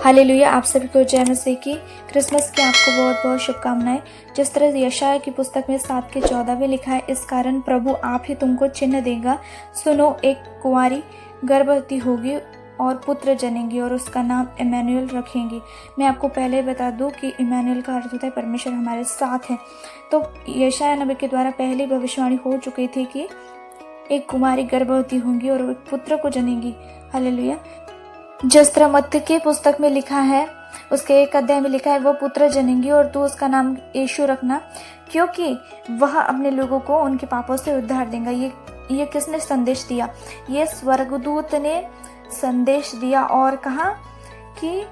Hallelujah. आप सभी को जय मसीह की। क्रिसमस की आपको बहुत बहुत शुभकामनाएं। जिस तरह यशायाह की पुस्तक में 7:14 में लिखा है, इस कारण प्रभु आप ही तुमको चिन्ह देगा। सुनो, एक कुंवारी गर्भवती होगी और पुत्र जनेगी और उसका नाम इमैनुएल रखेंगी। मैं आपको पहले बता दूं कि इमैनुएल का अर्थ होता है परमेश्वर हमारे साथ है। तो यशायाह नबी के द्वारा पहली भविष्यवाणी हो चुकी थी कि एक कुमारी गर्भवती होंगी और एक पुत्र को जनेगी। हालेलुया। जिस तरह मत्ती की पुस्तक में लिखा है, उसके 1 अध्याय में लिखा है, वो पुत्र जनेगी और तू उसका नाम यीशु रखना, क्योंकि वह अपने लोगों को उनके पापों से उद्धार देगा। ये किसने संदेश दिया? ये स्वर्गदूत ने संदेश दिया और कहा कि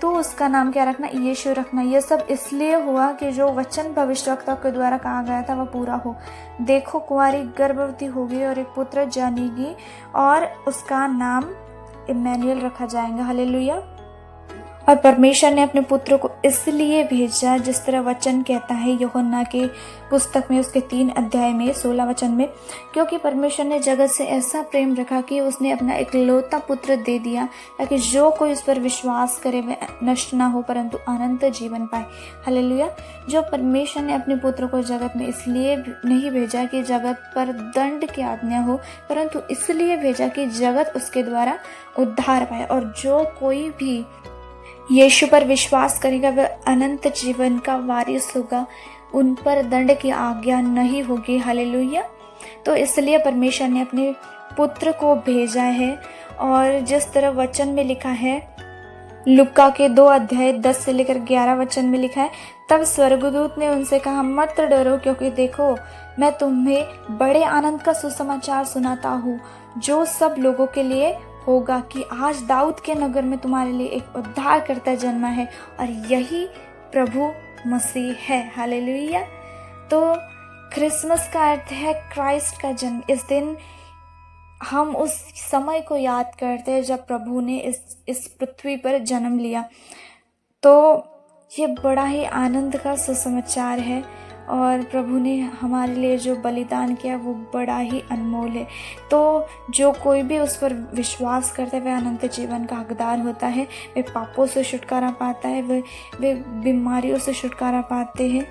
तू उसका नाम क्या रखना? यीशु रखना। यह सब इसलिए हुआ कि जो वचन भविष्यवक्ता के द्वारा कहा गया था वह पूरा हो। देखो, कुंवारी गर्भवती होगी और एक पुत्र जनेगी और उसका नाम इमैनुएल रखा जाएगा। हालेलुया। और परमेश्वर ने अपने पुत्र को इसलिए भेजा, जिस तरह वचन कहता है यूहन्ना के पुस्तक में उसके 3 अध्याय में 16 वचन में, क्योंकि परमेश्वर ने जगत से ऐसा प्रेम रखा कि उसने अपना इकलौता पुत्र दे दिया, ताकि जो कोई उस पर विश्वास करे वह नष्ट ना हो परंतु अनंत जीवन पाए। हालेलुया। जो परमेश्वर ने अपने पुत्र को जगत में इसलिए नहीं भेजा कि जगत पर दंड की आज्ञा हो, परंतु इसलिए भेजा कि जगत उसके द्वारा उद्धार पाए। और जो कोई भी यीशु पर विश्वास करेगा वह अनंत जीवन का वारिस होगा, उन पर दंड की आज्ञा नहीं होगी। हालेलुया। तो इसलिए परमेश्वर ने अपने पुत्र को भेजा है। और जिस तरह वचन में लिखा है, लुका के 2 अध्याय 10 से लेकर 11 वचन में लिखा है, तब स्वर्गदूत ने उनसे कहा, मत डरो, क्योंकि देखो मैं तुम्हें बड़े आनंद का सुसमाचार सुनाता हूँ, जो सब लोगों के लिए होगा कि आज दाऊद के नगर में तुम्हारे लिए एक उद्धारकर्ता जन्मा है और यही प्रभु मसीह है। हालेलुया। तो क्रिसमस का अर्थ है क्राइस्ट का जन्म। इस दिन हम उस समय को याद करते हैं जब प्रभु ने इस पृथ्वी पर जन्म लिया। तो ये बड़ा ही आनंद का सुसमाचार है और प्रभु ने हमारे लिए जो बलिदान किया वो बड़ा ही अनमोल है। तो जो कोई भी उस पर विश्वास करता है वह अनंत जीवन का हकदार होता है। वे पापों से छुटकारा पाता है, वे बीमारियों से छुटकारा पाते हैं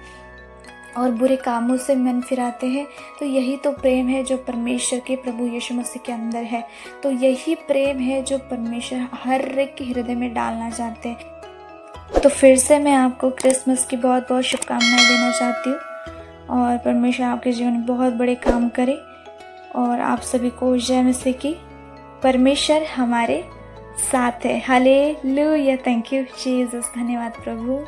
और बुरे कामों से मन फिराते हैं। तो यही तो प्रेम है जो परमेश्वर के प्रभु यीशु मसीह के अंदर है। तो यही प्रेम है जो परमेश्वर हर एक के हृदय में डालना चाहते हैं। तो फिर से मैं आपको क्रिसमस की बहुत बहुत शुभकामनाएं देना चाहती हूँ और परमेश्वर आपके जीवन में बहुत बड़े काम करे। और आप सभी को जय मसीह की। परमेश्वर हमारे साथ है। हालेलुया। Thank you Jesus. धन्यवाद प्रभु।